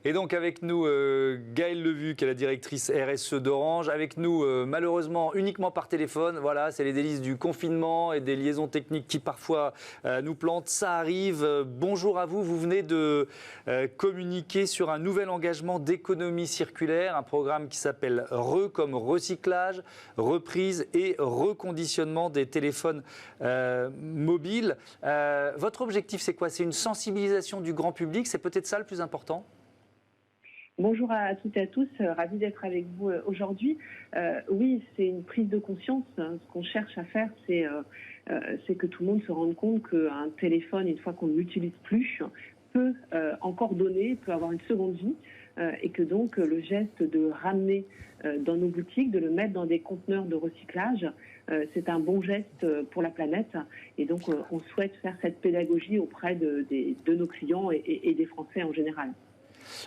Et donc avec nous Gaëlle Levu, qui est la directrice RSE d'Orange. Avec nous malheureusement uniquement par téléphone. Voilà, c'est les délices du confinement et des liaisons techniques qui parfois nous plantent. Ça arrive. Bonjour à vous. Vous venez de communiquer sur un nouvel engagement d'économie circulaire, un programme qui s'appelle RE comme recyclage, reprise et reconditionnement des téléphones mobiles. Votre objectif, c'est quoi? C'est une sensibilisation du grand public? C'est peut-être ça le plus important? Bonjour à toutes et à tous, ravi d'être avec vous aujourd'hui. Oui, c'est une prise de conscience. Ce qu'on cherche à faire, c'est que tout le monde se rende compte qu'un téléphone, une fois qu'on ne l'utilise plus, peut encore donner, peut avoir une seconde vie, et que donc le geste de ramener dans nos boutiques, de le mettre dans des conteneurs de recyclage, c'est un bon geste pour la planète. Et donc on souhaite faire cette pédagogie auprès de nos clients et des Français en général.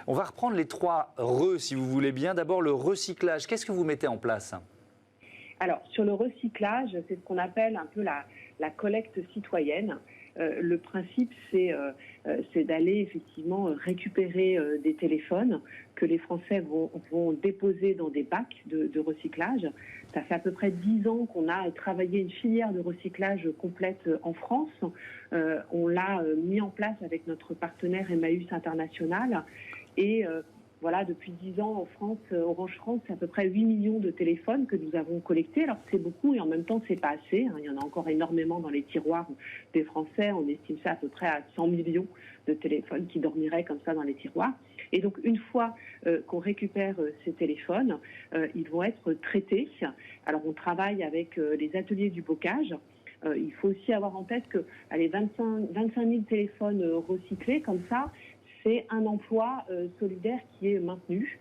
On va reprendre les 3 RE, si vous voulez bien. D'abord, le recyclage. Qu'est-ce que vous mettez en place? Alors, sur le recyclage, c'est ce qu'on appelle un peu la collecte citoyenne. Le principe, c'est d'aller effectivement récupérer des téléphones que les Français vont déposer dans des bacs de recyclage. Ça fait à peu près 10 ans qu'on a travaillé une filière de recyclage complète en France. On l'a mis en place avec notre partenaire Emmaüs International. Et voilà, depuis 10 ans en France, Orange France, c'est à peu près 8 millions de téléphones que nous avons collectés. Alors c'est beaucoup et en même temps c'est pas assez. Il y en a encore énormément dans les tiroirs des Français. On estime ça à peu près à 100 millions de téléphones qui dormiraient comme ça dans les tiroirs. Et donc une fois qu'on récupère ces téléphones, ils vont être traités. Alors on travaille avec les ateliers du bocage. Il faut aussi avoir en tête que 25 000 téléphones recyclés comme ça, c'est un emploi solidaire qui est maintenu.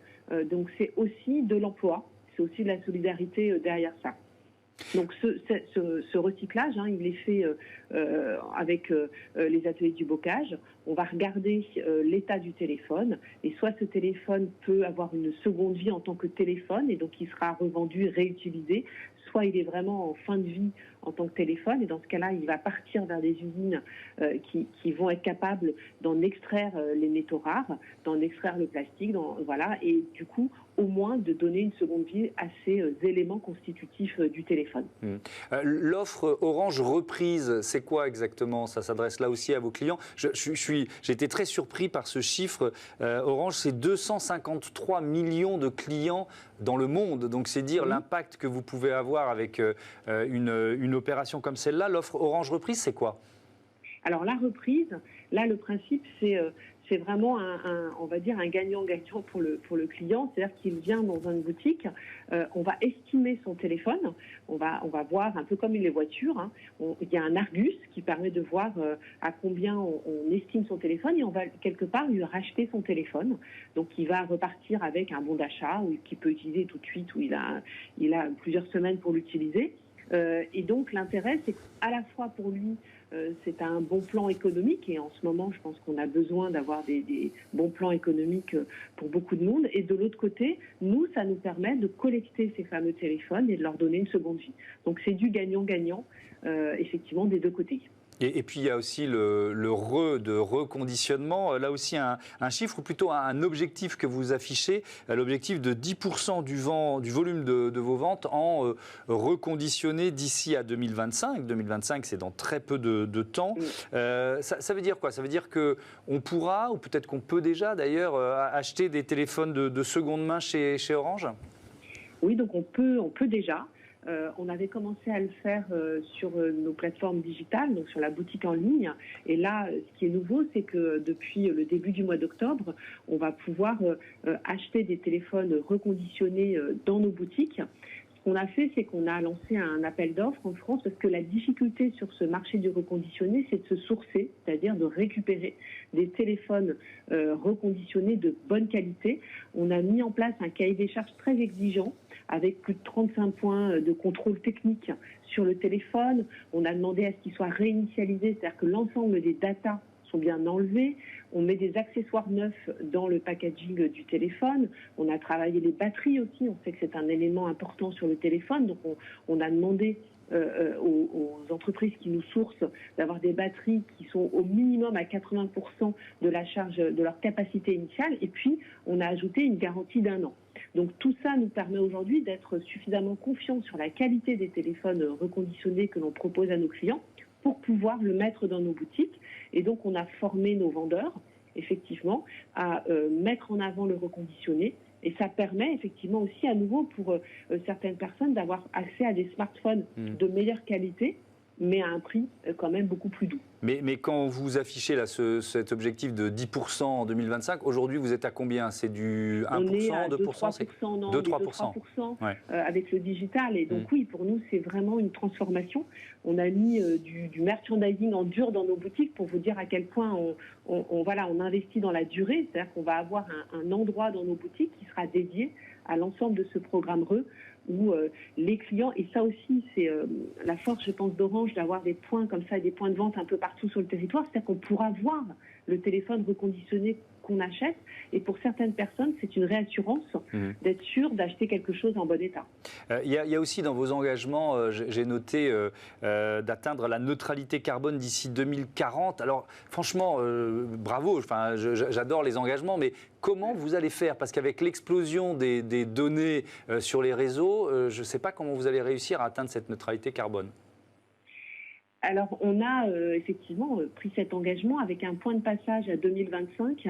Donc c'est aussi de l'emploi, c'est aussi de la solidarité derrière ça. Donc ce recyclage, il est fait avec les ateliers du bocage. On va regarder l'état du téléphone et soit ce téléphone peut avoir une seconde vie en tant que téléphone et donc il sera revendu, réutilisé, soit il est vraiment en fin de vie en tant que téléphone et dans ce cas-là, il va partir vers des usines qui vont être capables d'en extraire les métaux rares, d'en extraire le plastique, voilà, et du coup, au moins de donner une seconde vie à ces éléments constitutifs du téléphone. L'offre Orange reprise, c'est quoi exactement? Ça s'adresse là aussi à vos clients. J'ai été très surpris par ce chiffre. Orange, c'est 253 millions de clients dans le monde. Donc c'est dire l'impact que vous pouvez avoir avec une opération comme celle-là. L'offre Orange reprise, c'est quoi? Alors la reprise, là le principe c'est vraiment on va dire un gagnant-gagnant pour le client, c'est-à-dire qu'il vient dans une boutique, on va estimer son téléphone, on va voir un peu comme les voitures, il y a un Argus qui permet de voir à combien on estime son téléphone et on va quelque part lui racheter son téléphone, donc il va repartir avec un bon d'achat qu'il peut utiliser tout de suite, où il a plusieurs semaines pour l'utiliser. Et donc l'intérêt, c'est qu'à la fois pour lui, c'est un bon plan économique et en ce moment, je pense qu'on a besoin d'avoir des bons plans économiques pour beaucoup de monde. Et de l'autre côté, nous, ça nous permet de collecter ces fameux téléphones et de leur donner une seconde vie. Donc c'est du gagnant-gagnant, effectivement, des deux côtés. Et puis il y a aussi le de reconditionnement, là aussi un chiffre ou plutôt un objectif que vous affichez, l'objectif de 10% du volume de vos ventes en reconditionné d'ici à 2025. 2025, c'est dans très peu de temps. Ça veut dire quoi? Ça veut dire qu'on pourra, ou peut-être qu'on peut déjà d'ailleurs, acheter des téléphones de seconde main chez Orange? Oui, donc on peut déjà. On avait commencé à le faire sur nos plateformes digitales, donc sur la boutique en ligne. Et là, ce qui est nouveau, c'est que depuis le début du mois d'octobre, on va pouvoir acheter des téléphones reconditionnés dans nos boutiques. Ce qu'on a fait, c'est qu'on a lancé un appel d'offres en France parce que la difficulté sur ce marché du reconditionné, c'est de se sourcer, c'est-à-dire de récupérer des téléphones reconditionnés de bonne qualité. On a mis en place un cahier des charges très exigeant avec plus de 35 points de contrôle technique sur le téléphone. On a demandé à ce qu'il soit réinitialisé, c'est-à-dire que l'ensemble des datas sont bien enlevés. On met des accessoires neufs dans le packaging du téléphone. On a travaillé les batteries aussi. On sait que c'est un élément important sur le téléphone. Donc, on a demandé aux entreprises qui nous sourcent d'avoir des batteries qui sont au minimum à 80% de la charge de leur capacité initiale. Et puis, on a ajouté une garantie d'1 an. Donc tout ça nous permet aujourd'hui d'être suffisamment confiants sur la qualité des téléphones reconditionnés que l'on propose à nos clients pour pouvoir le mettre dans nos boutiques. Et donc on a formé nos vendeurs, effectivement, à mettre en avant le reconditionné. Et ça permet effectivement aussi à nouveau pour certaines personnes d'avoir accès à des smartphones de meilleure qualité, mais à un prix quand même beaucoup plus doux. Mais quand vous affichez là cet objectif de 10% en 2025, aujourd'hui vous êtes à combien? C'est du 1%, on est à 2%? 2-3%, ouais. avec le digital. Et donc oui, pour nous, c'est vraiment une transformation. On a mis du merchandising en dur dans nos boutiques pour vous dire à quel point on investit dans la durée. C'est-à-dire qu'on va avoir un endroit dans nos boutiques qui sera dédié à l'ensemble de ce programme RE, où les clients, et ça aussi c'est la force je pense d'Orange, d'avoir des points comme ça, des points de vente un peu partout sur le territoire, c'est-à-dire qu'on pourra voir le téléphone reconditionné qu'on achète, et pour certaines personnes c'est une réassurance d'être sûr d'acheter quelque chose en bon état. Il y a aussi dans vos engagements, j'ai noté d'atteindre la neutralité carbone d'ici 2040. Alors franchement, bravo, enfin, j'adore les engagements, mais comment vous allez faire? Parce qu'avec l'explosion des données sur les réseaux, je ne sais pas comment vous allez réussir à atteindre cette neutralité carbone. Alors, on a effectivement pris cet engagement avec un point de passage à 2025.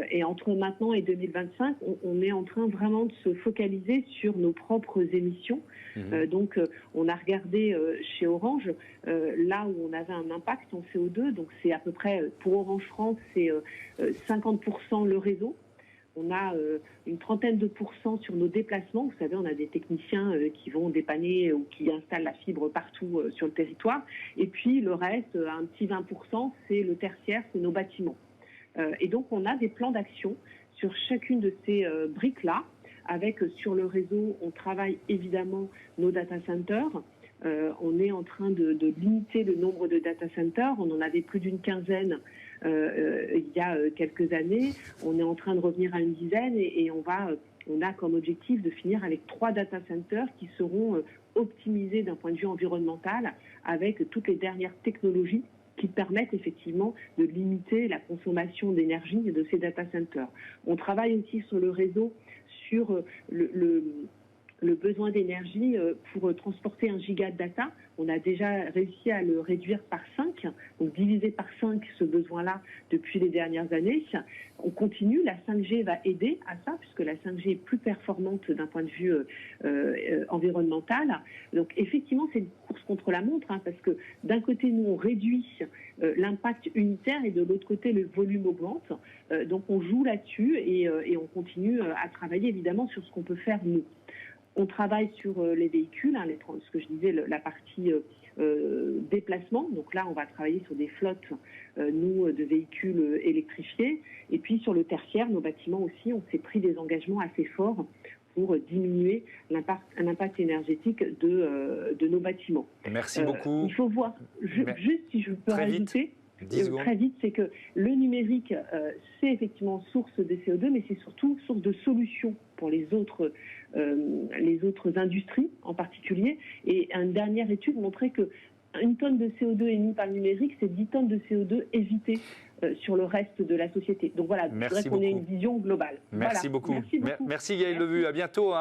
Et entre maintenant et 2025, on est en train vraiment de se focaliser sur nos propres émissions. Donc, on a regardé chez Orange, là où on avait un impact en CO2. Donc, c'est à peu près, pour Orange France, c'est 50% le réseau. On a une trentaine de pourcents sur nos déplacements. Vous savez, on a des techniciens qui vont dépanner ou qui installent la fibre partout sur le territoire. Et puis le reste, un petit 20%, c'est le tertiaire, c'est nos bâtiments. Et donc on a des plans d'action sur chacune de ces briques-là. Avec sur le réseau, on travaille évidemment nos data centers. On est en train de limiter le nombre de data centers. On en avait plus d'une quinzaine il y a quelques années. On est en train de revenir à une dizaine et on a comme objectif de finir avec 3 data centers qui seront optimisés d'un point de vue environnemental avec toutes les dernières technologies qui permettent effectivement de limiter la consommation d'énergie de ces data centers. On travaille aussi sur le réseau, sur le besoin d'énergie pour transporter 1 giga de data. On a déjà réussi à le réduire par 5, donc diviser par 5 ce besoin-là depuis les dernières années. On continue, la 5G va aider à ça, puisque la 5G est plus performante d'un point de vue environnemental. Donc effectivement, c'est une course contre la montre, parce que d'un côté, nous, on réduit l'impact unitaire et de l'autre côté, le volume augmente. Donc on joue là-dessus et on continue à travailler évidemment sur ce qu'on peut faire nous. On travaille sur les véhicules, ce que je disais, la partie déplacement. Donc là, on va travailler sur des flottes, de véhicules électrifiés. Et puis sur le tertiaire, nos bâtiments aussi, on s'est pris des engagements assez forts pour diminuer l'impact énergétique de nos bâtiments. Merci beaucoup. Il faut voir, juste si je peux rajouter, très vite, c'est que le numérique, c'est effectivement source de CO2, mais c'est surtout source de solutions pour les autres industries en particulier. Et une dernière étude montrait que 1 tonne de CO2 émise par le numérique, c'est 10 tonnes de CO2 évitées sur le reste de la société. Donc voilà, je voudrais qu'on ait une vision globale. Merci beaucoup. Merci Gaëlle Levu, à bientôt.